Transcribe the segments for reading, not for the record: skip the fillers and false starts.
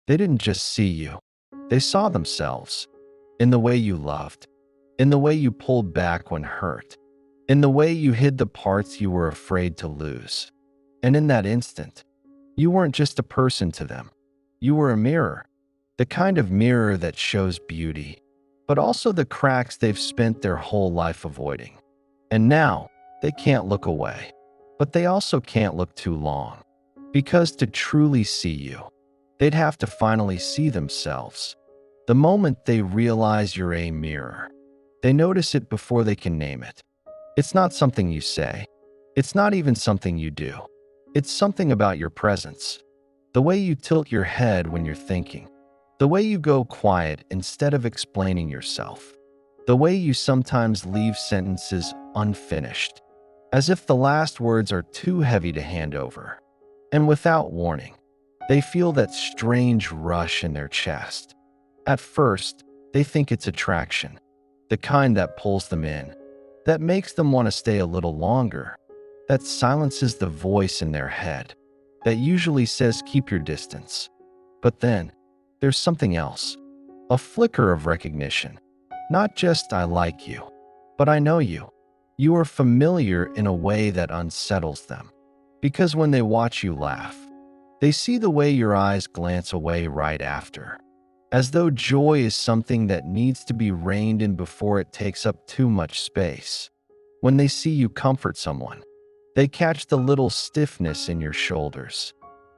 They didn't just see you. They saw themselves in the way you loved, in the way you pulled back when hurt, in the way you hid the parts you were afraid to lose. And in that instant, you weren't just a person to them. You were a mirror, the kind of mirror that shows beauty, but also the cracks they've spent their whole life avoiding. And now, they can't look away, but they also can't look too long. Because to truly see you, they'd have to finally see themselves. The moment they realize you're a mirror, they notice it before they can name it. It's not something you say. It's not even something you do. It's something about your presence. The way you tilt your head when you're thinking. The way you go quiet instead of explaining yourself. The way you sometimes leave sentences unfinished, as if the last words are too heavy to hand over. And without warning, they feel that strange rush in their chest. At first, they think it's attraction, the kind that pulls them in, that makes them want to stay a little longer, that silences the voice in their head, that usually says keep your distance. But then, there's something else, a flicker of recognition. Not just I like you, but I know you. You are familiar in a way that unsettles them. Because when they watch you laugh, they see the way your eyes glance away right after, as though joy is something that needs to be reined in before it takes up too much space. When they see you comfort someone, they catch the little stiffness in your shoulders,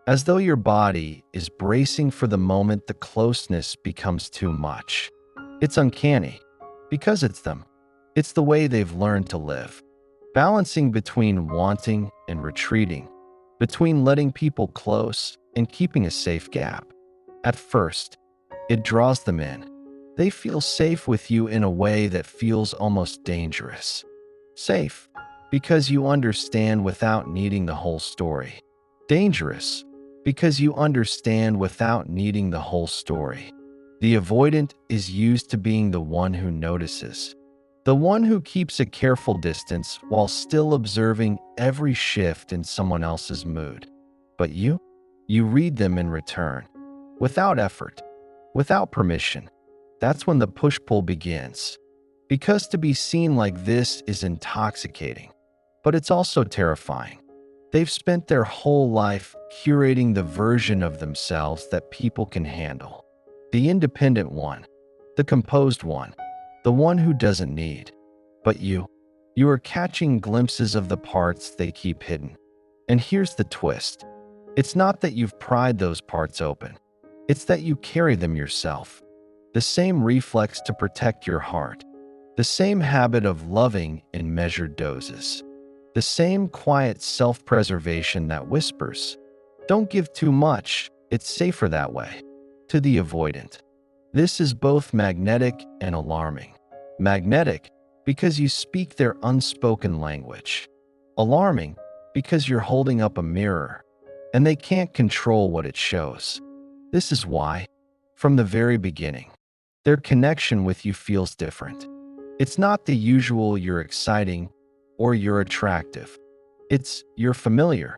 as though your body is bracing for the moment the closeness becomes too much. It's uncanny, because it's them. It's the way they've learned to live, balancing between wanting and retreating, between letting people close and keeping a safe gap. At first, it draws them in. They feel safe with you in a way that feels almost dangerous. Safe, because you understand without needing the whole story. Dangerous, because you understand without needing the whole story. The avoidant is used to being the one who notices, the one who keeps a careful distance while still observing every shift in someone else's mood. But you read them in return, without effort, without permission. That's when the push-pull begins. Because to be seen like this is intoxicating, but it's also terrifying. They've spent their whole life curating the version of themselves that people can handle. The independent one, the composed one, the one who doesn't need. But you are catching glimpses of the parts they keep hidden. And here's the twist. It's not that you've pried those parts open. It's that you carry them yourself. The same reflex to protect your heart. The same habit of loving in measured doses. The same quiet self-preservation that whispers, "Don't give too much, it's safer that way." To the avoidant, this is both magnetic and alarming. Magnetic, because you speak their unspoken language. Alarming, because you're holding up a mirror, and they can't control what it shows. This is why, from the very beginning, their connection with you feels different. It's not the usual "you're exciting" or "you're attractive." It's "you're familiar,"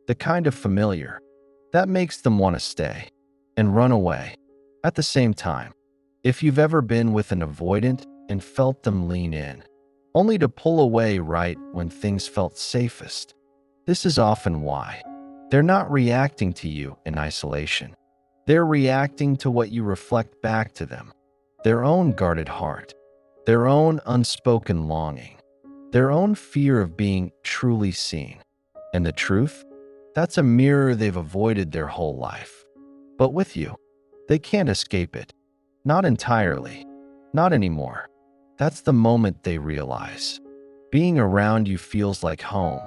the kind of familiar that makes them want to stay and run away at the same time. If you've ever been with an avoidant and felt them lean in, only to pull away right when things felt safest, this is often why. They're not reacting to you in isolation. They're reacting to what you reflect back to them. Their own guarded heart, their own unspoken longing, their own fear of being truly seen. And the truth? That's a mirror they've avoided their whole life. But with you, they can't escape it. Not entirely. Not anymore. That's the moment they realize. Being around you feels like home.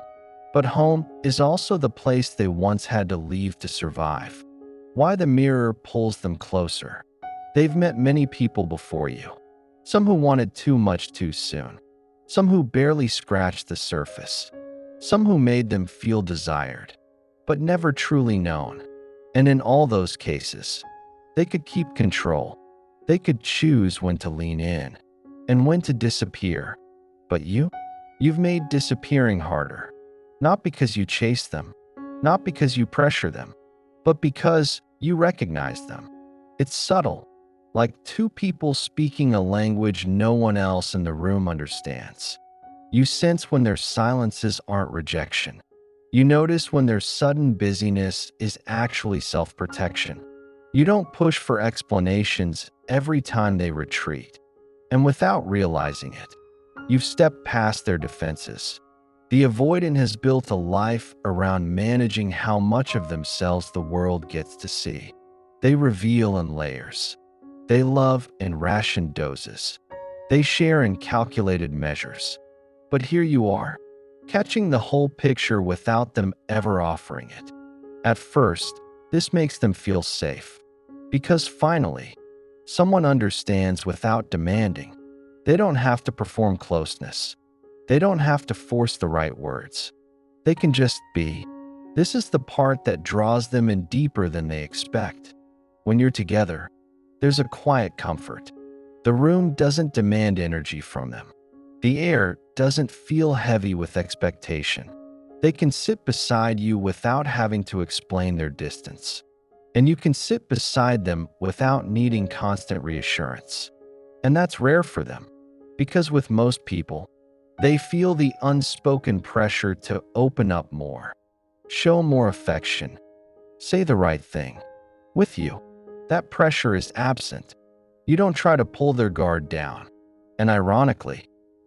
But home is also the place they once had to leave to survive. Why the mirror pulls them closer. They've met many people before you. Some who wanted too much too soon. Some who barely scratched the surface. Some who made them feel desired, but never truly known. And in all those cases, they could keep control. They could choose when to lean in and when to disappear. But you've made disappearing harder. Not because you chase them, not because you pressure them, but because You recognize them. It's subtle, like two people speaking a language no one else in the room understands. You sense when their silences aren't rejection. You notice when their sudden busyness is actually self-protection. You don't push for explanations every time they retreat. And without realizing it, you've stepped past their defenses. The avoidant has built a life around managing how much of themselves the world gets to see. They reveal in layers. They love in rationed doses. They share in calculated measures. But here you are, catching the whole picture without them ever offering it. At first, this makes them feel safe, because finally, someone understands without demanding. They don't have to perform closeness. They don't have to force the right words. They can just be. This is the part that draws them in deeper than they expect. When you're together, there's a quiet comfort. The room doesn't demand energy from them. The air doesn't feel heavy with expectation. They can sit beside you without having to explain their distance. And you can sit beside them without needing constant reassurance. And that's rare for them, because with most people, they feel the unspoken pressure to open up more, show more affection, say the right thing. With you, that pressure is absent. You don't try to pull their guard down. And ironically,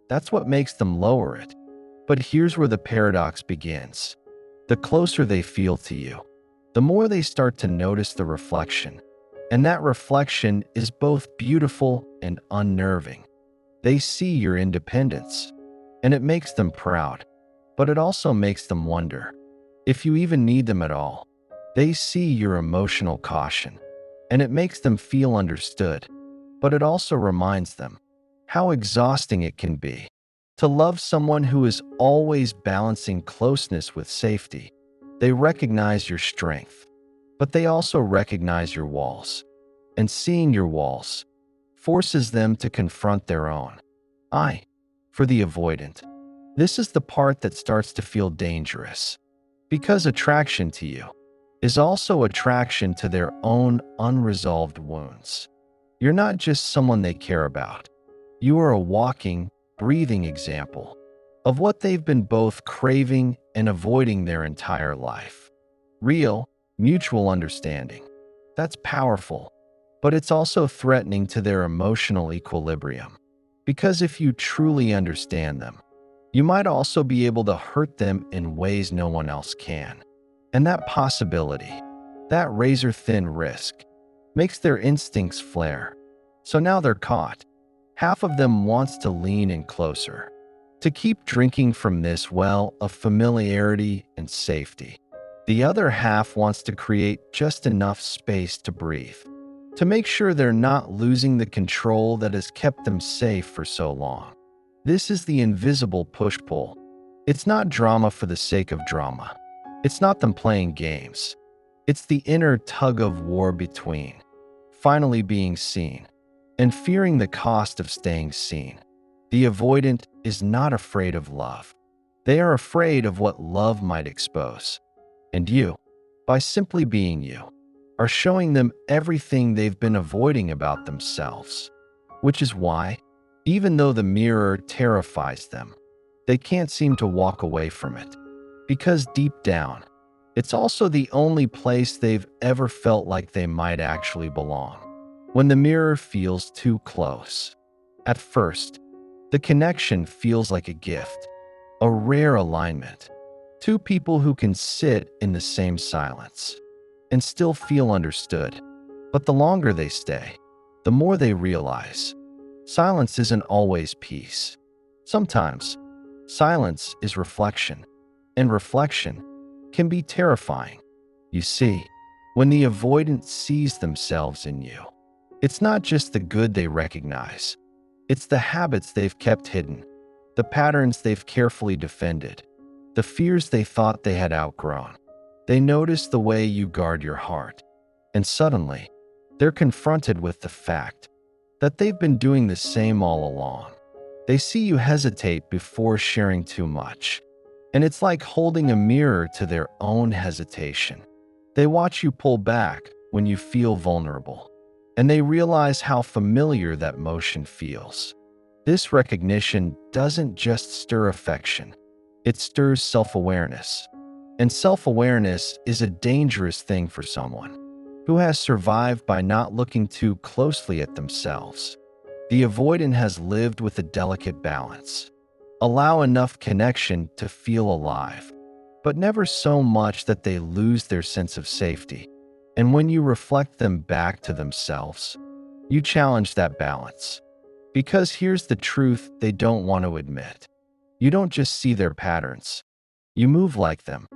that's what makes them lower it. But here's where the paradox begins. The closer they feel to you, the more they start to notice the reflection. And that reflection is both beautiful and unnerving. They see your independence, and it makes them proud, but it also makes them wonder if you even need them at all. They see your emotional caution, and it makes them feel understood, but it also reminds them how exhausting it can be to love someone who is always balancing closeness with safety. They recognize your strength, but they also recognize your walls. And seeing your walls forces them to confront their own. For the avoidant, this is the part that starts to feel dangerous, because attraction to you is also attraction to their own unresolved wounds. You're not just someone they care about. You are a walking, breathing example of what they've been both craving and avoiding their entire life. Real, mutual understanding. That's powerful, but it's also threatening to their emotional equilibrium. Because if you truly understand them, you might also be able to hurt them in ways no one else can. And that possibility, that razor-thin risk, makes their instincts flare. So now they're caught. Half of them wants to lean in closer, to keep drinking from this well of familiarity and safety. The other half wants to create just enough space to breathe, to make sure they're not losing the control that has kept them safe for so long. This is the invisible push-pull. It's not drama for the sake of drama. It's not them playing games. It's the inner tug-of-war between finally being seen and fearing the cost of staying seen. The avoidant is not afraid of love. They are afraid of what love might expose. And you, by simply being you, are showing them everything they've been avoiding about themselves. Which is why, even though the mirror terrifies them, they can't seem to walk away from it. Because deep down, it's also the only place they've ever felt like they might actually belong. When the mirror feels too close. At first, the connection feels like a gift, a rare alignment. Two people who can sit in the same silence and still feel understood. But the longer they stay, the more they realize silence isn't always peace. Sometimes, silence is reflection, and reflection can be terrifying. You see, when the avoidant sees themselves in you, it's not just the good they recognize. It's the habits they've kept hidden, the patterns they've carefully defended, the fears they thought they had outgrown. They notice the way you guard your heart, and suddenly, they're confronted with the fact that they've been doing the same all along. They see you hesitate before sharing too much, and it's like holding a mirror to their own hesitation. They watch you pull back when you feel vulnerable, and they realize how familiar that motion feels. This recognition doesn't just stir affection, it stirs self-awareness. And self-awareness is a dangerous thing for someone who has survived by not looking too closely at themselves. The avoidant has lived with a delicate balance. Allow enough connection to feel alive, but never so much that they lose their sense of safety. And when you reflect them back to themselves, you challenge that balance. Because here's the truth they don't want to admit. You don't just see their patterns. You move like them.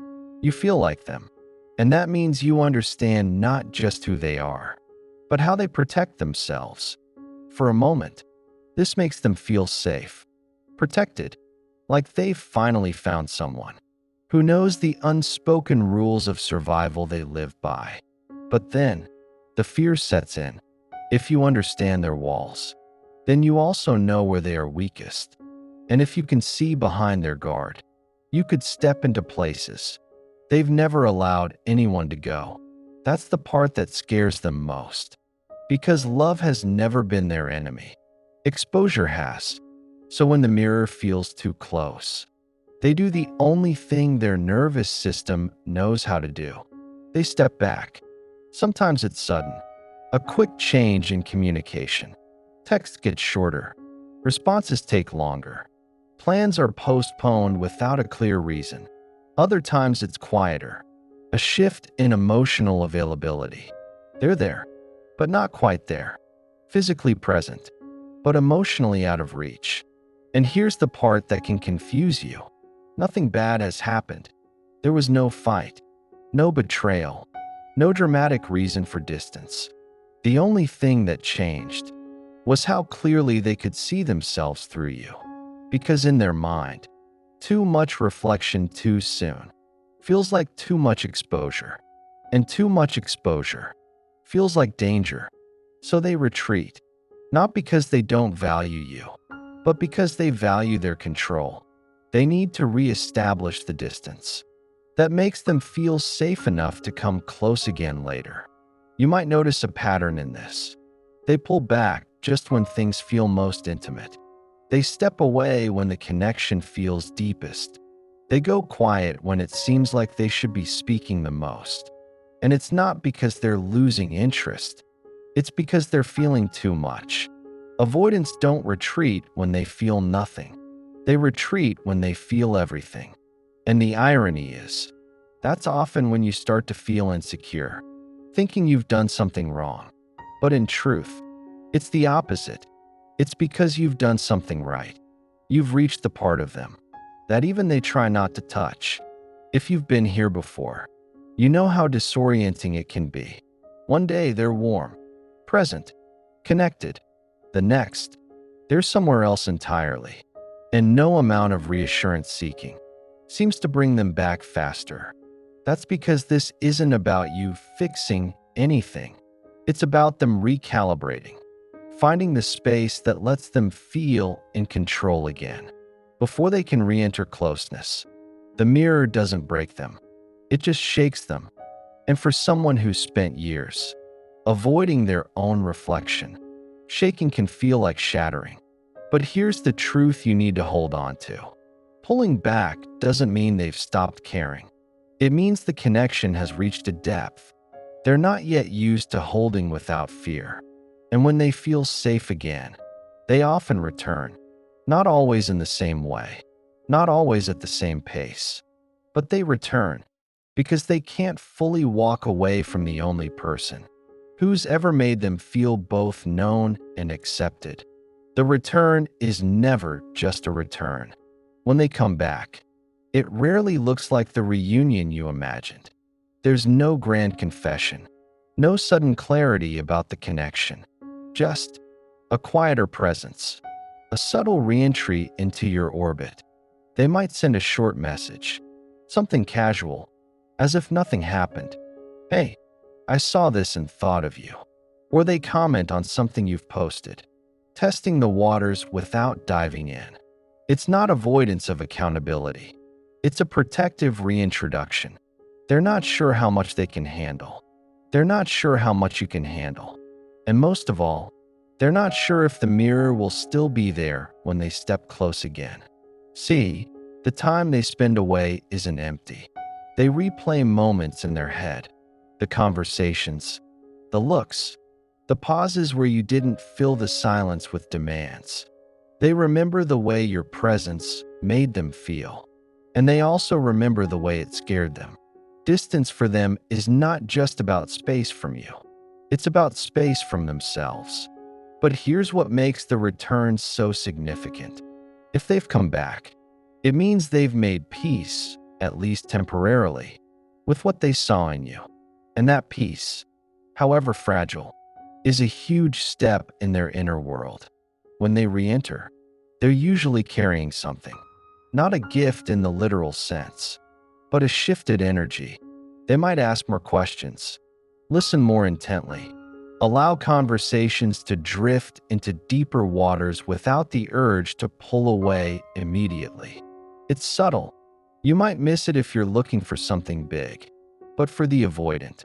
You feel like them. And that means you understand not just who they are, but how they protect themselves. For a moment, this makes them feel safe, protected, like they've finally found someone who knows the unspoken rules of survival they live by. But then, the fear sets in. If you understand their walls, then you also know where they are weakest. And if you can see behind their guard, you could step into places they've never allowed anyone to go. That's the part that scares them most. Because love has never been their enemy. Exposure has. So when the mirror feels too close, they do the only thing their nervous system knows how to do. They step back. Sometimes it's sudden. A quick change in communication. Text gets shorter. Responses take longer. Plans are postponed without a clear reason. Other times it's quieter. A shift in emotional availability. They're there, but not quite there. Physically present, but emotionally out of reach. And here's the part that can confuse you. Nothing bad has happened. There was no fight, no betrayal, no dramatic reason for distance. The only thing that changed was how clearly they could see themselves through you. Because in their mind, too much reflection too soon feels like too much exposure. And too much exposure feels like danger. So they retreat, not because they don't value you, but because they value their control. They need to reestablish the distance that makes them feel safe enough to come close again later. You might notice a pattern in this. They pull back just when things feel most intimate. They step away when the connection feels deepest. They go quiet when it seems like they should be speaking the most. And it's not because they're losing interest. It's because they're feeling too much. Avoidants don't retreat when they feel nothing. They retreat when they feel everything. And the irony is, that's often when you start to feel insecure, thinking you've done something wrong. But in truth, it's the opposite. It's because you've done something right. You've reached the part of them that even they try not to touch. If you've been here before, you know how disorienting it can be. One day they're warm, present, connected. The next, they're somewhere else entirely. And no amount of reassurance seeking seems to bring them back faster. That's because this isn't about you fixing anything. It's about them recalibrating, finding the space that lets them feel in control again. Before they can re-enter closeness, the mirror doesn't break them. It just shakes them. And for someone who's spent years avoiding their own reflection, shaking can feel like shattering. But here's the truth you need to hold on to. Pulling back doesn't mean they've stopped caring. It means the connection has reached a depth they're not yet used to holding without fear. And when they feel safe again, they often return. Not always in the same way, not always at the same pace, but they return because they can't fully walk away from the only person who's ever made them feel both known and accepted. The return is never just a return. When they come back, it rarely looks like the reunion you imagined. There's no grand confession, no sudden clarity about the connection, just a quieter presence, a subtle re-entry into your orbit. They might send a short message, something casual, as if nothing happened. Hey, I saw this and thought of you. Or they comment on something you've posted, testing the waters without diving in. It's not avoidance of accountability. It's a protective reintroduction. They're not sure how much they can handle. They're not sure how much you can handle. And most of all, they're not sure if the mirror will still be there when they step close again. See, the time they spend away isn't empty. They replay moments in their head, the conversations, the looks, the pauses where you didn't fill the silence with demands. They remember the way your presence made them feel, and they also remember the way it scared them. Distance for them is not just about space from you. It's about space from themselves. But here's what makes the return so significant. If they've come back, it means they've made peace, at least temporarily, with what they saw in you. And that peace, however fragile, is a huge step in their inner world. When they re-enter, they're usually carrying something, not a gift in the literal sense, but a shifted energy. They might ask more questions, listen more intently, allow conversations to drift into deeper waters without the urge to pull away immediately. It's subtle. You might miss it if you're looking for something big, but for the avoidant,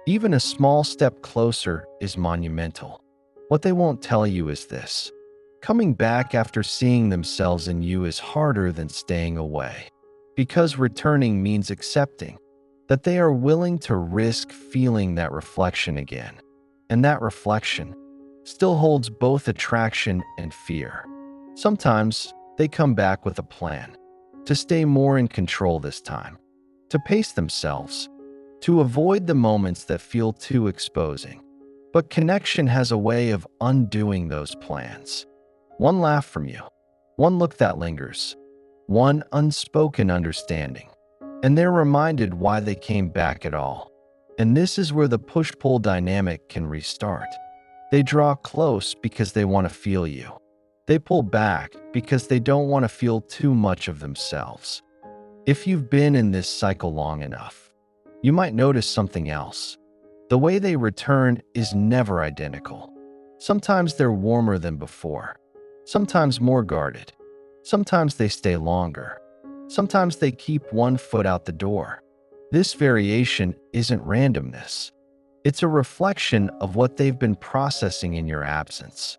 even a small step closer is monumental. What they won't tell you is this: coming back after seeing themselves in you is harder than staying away, because returning means accepting that they are willing to risk feeling that reflection again. And that reflection still holds both attraction and fear. Sometimes they come back with a plan, to stay more in control this time, to pace themselves, to avoid the moments that feel too exposing. But connection has a way of undoing those plans. One laugh from you, one look that lingers, one unspoken understanding, and they're reminded why they came back at all. And this is where the push-pull dynamic can restart. They draw close because they want to feel you. They pull back because they don't want to feel too much of themselves. If you've been in this cycle long enough, you might notice something else. The way they return is never identical. Sometimes they're warmer than before, sometimes more guarded, sometimes they stay longer, sometimes they keep one foot out the door. This variation isn't randomness. It's a reflection of what they've been processing in your absence.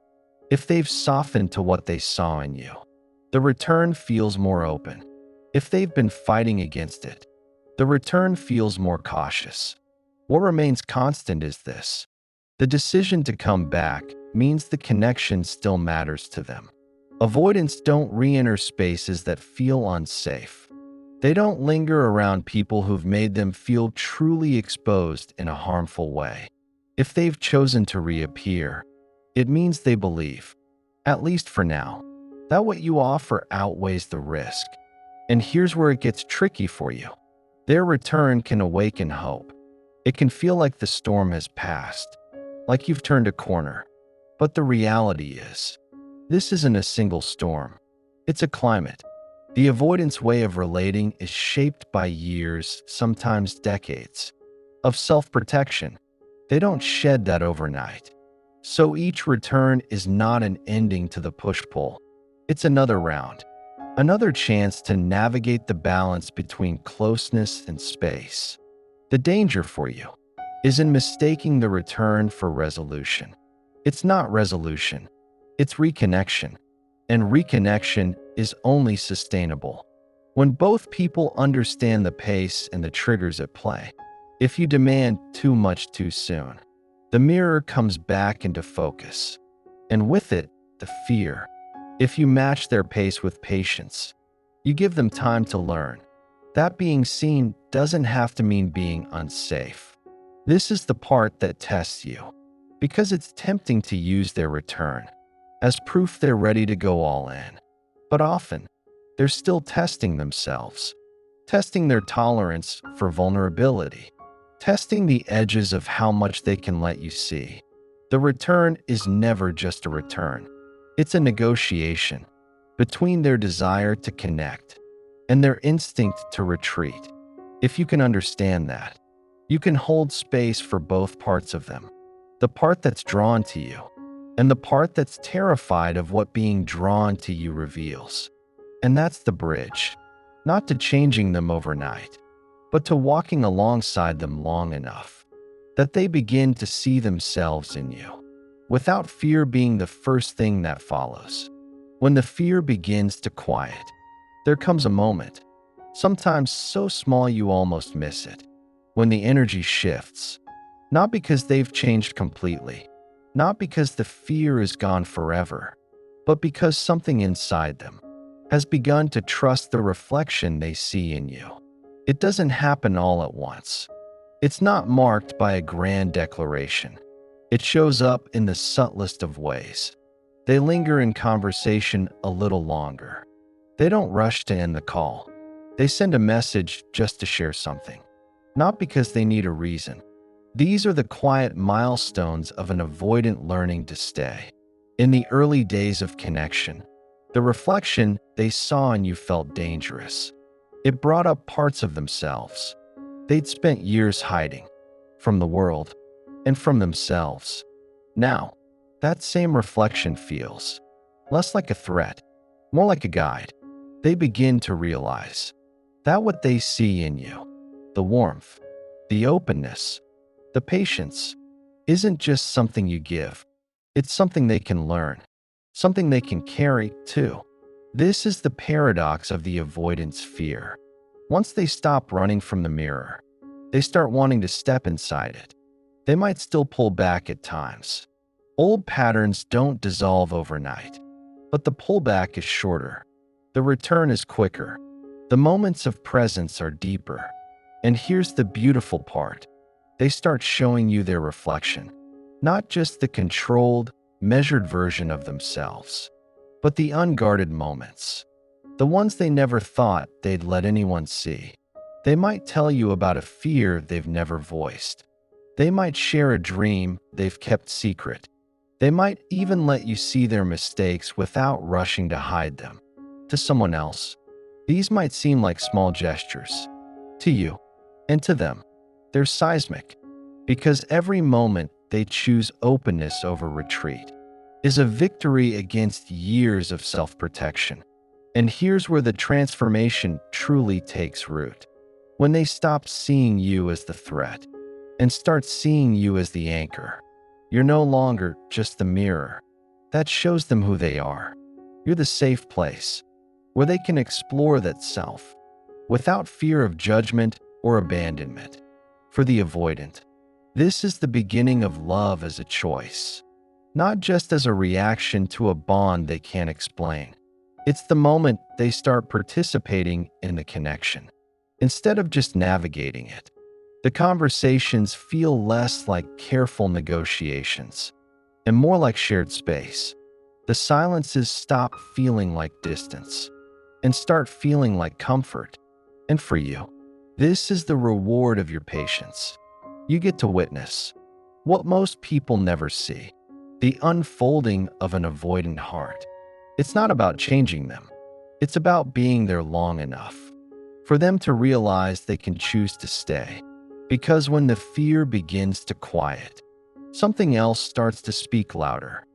If they've softened to what they saw in you, the return feels more open. If they've been fighting against it, the return feels more cautious. What remains constant is this: the decision to come back means the connection still matters to them. Avoidants don't re-enter spaces that feel unsafe. They don't linger around people who've made them feel truly exposed in a harmful way. If they've chosen to reappear, it means they believe, at least for now, that what you offer outweighs the risk. And here's where it gets tricky for you. Their return can awaken hope. It can feel like the storm has passed, like you've turned a corner. But the reality is, this isn't a single storm. It's a climate. The avoidance way of relating is shaped by years, sometimes decades, of self-protection. They don't shed that overnight. So each return is not an ending to the push-pull. It's another round, another chance to navigate the balance between closeness and space. The danger for you is in mistaking the return for resolution. It's not resolution, it's reconnection. And reconnection is only sustainable when both people understand the pace and the triggers at play. If you demand too much too soon, the mirror comes back into focus, and with it, the fear. If you match their pace with patience, you give them time to learn. That being seen doesn't have to mean being unsafe. This is the part that tests you, because it's tempting to use their return as proof they're ready to go all in. But often, they're still testing themselves, testing their tolerance for vulnerability, testing the edges of how much they can let you see. The return is never just a return. It's a negotiation between their desire to connect and their instinct to retreat. If you can understand that, you can hold space for both parts of them. The part that's drawn to you and the part that's terrified of what being drawn to you reveals. And that's the bridge, not to changing them overnight, but to walking alongside them long enough that they begin to see themselves in you, without fear being the first thing that follows. When the fear begins to quiet, there comes a moment, sometimes so small you almost miss it, when the energy shifts, not because they've changed completely, not because the fear is gone forever, but because something inside them has begun to trust the reflection they see in you. It doesn't happen all at once. It's not marked by a grand declaration. It shows up in the subtlest of ways. They linger in conversation a little longer. They don't rush to end the call. They send a message just to share something, not because they need a reason. These are the quiet milestones of an avoidant learning to stay. In the early days of connection, the reflection they saw in you felt dangerous. It brought up parts of themselves they'd spent years hiding from the world and from themselves. Now, that same reflection feels less like a threat, more like a guide. They begin to realize that what they see in you, the warmth, the openness, the patience, isn't just something you give. It's something they can learn, something they can carry too. This is the paradox of the avoidance fear. Once they stop running from the mirror, they start wanting to step inside it. They might still pull back at times. Old patterns don't dissolve overnight, but the pullback is shorter. The return is quicker. The moments of presence are deeper. And here's the beautiful part. They start showing you their reflection, not just the controlled, measured version of themselves, but the unguarded moments, the ones they never thought they'd let anyone see. They might tell you about a fear they've never voiced. They might share a dream they've kept secret. They might even let you see their mistakes without rushing to hide them. To someone else, these might seem like small gestures. To you, and to them, they're seismic, because every moment they choose openness over retreat is a victory against years of self-protection. And here's where the transformation truly takes root. When they stop seeing you as the threat and start seeing you as the anchor, you're no longer just the mirror that shows them who they are. You're the safe place where they can explore that self without fear of judgment or abandonment. For the avoidant, this is the beginning of love as a choice, not just as a reaction to a bond they can't explain. It's the moment they start participating in the connection, instead of just navigating it. The conversations feel less like careful negotiations and more like shared space. The silences stop feeling like distance and start feeling like comfort. And for you, this is the reward of your patience. You get to witness what most people never see, the unfolding of an avoidant heart. It's not about changing them. It's about being there long enough for them to realize they can choose to stay. Because when the fear begins to quiet, something else starts to speak louder.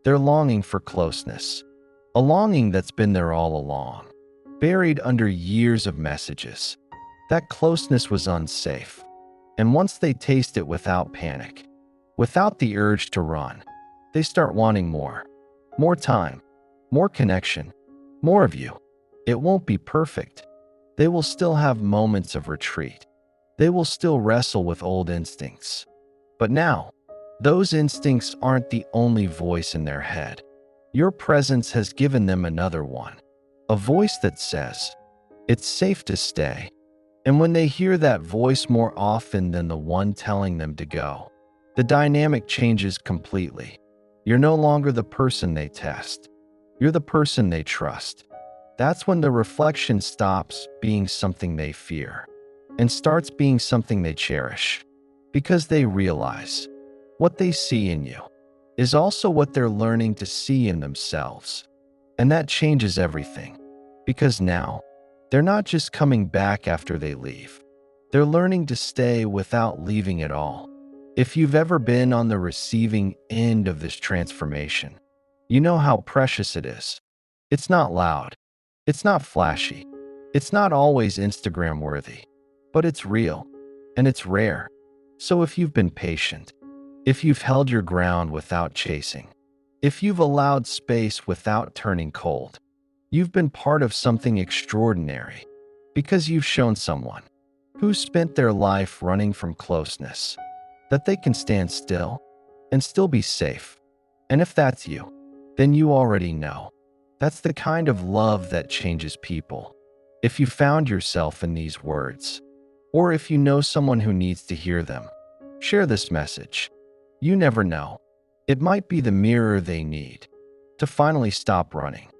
Their longing for closeness, a longing that's been there all along, buried under years of messages. That closeness was unsafe. And once they taste it without panic, without the urge to run, they start wanting more. More time, more connection, more of you. It won't be perfect. They will still have moments of retreat. They will still wrestle with old instincts. But now, those instincts aren't the only voice in their head. Your presence has given them another one, a voice that says, it's safe to stay. And when they hear that voice more often than the one telling them to go, the dynamic changes completely. You're no longer the person they test. You're the person they trust. That's when the reflection stops being something they fear and starts being something they cherish, because they realize what they see in you is also what they're learning to see in themselves. And that changes everything, because now they're not just coming back after they leave. They're learning to stay without leaving at all. If you've ever been on the receiving end of this transformation, you know how precious it is. It's not loud. It's not flashy. It's not always Instagram worthy, but it's real and it's rare. So if you've been patient, if you've held your ground without chasing, if you've allowed space without turning cold, you've been part of something extraordinary because you've shown someone who spent their life running from closeness that they can stand still and still be safe. And if that's you, then you already know. That's the kind of love that changes people. If you found yourself in these words, or if you know someone who needs to hear them, share this message. You never know. It might be the mirror they need to finally stop running.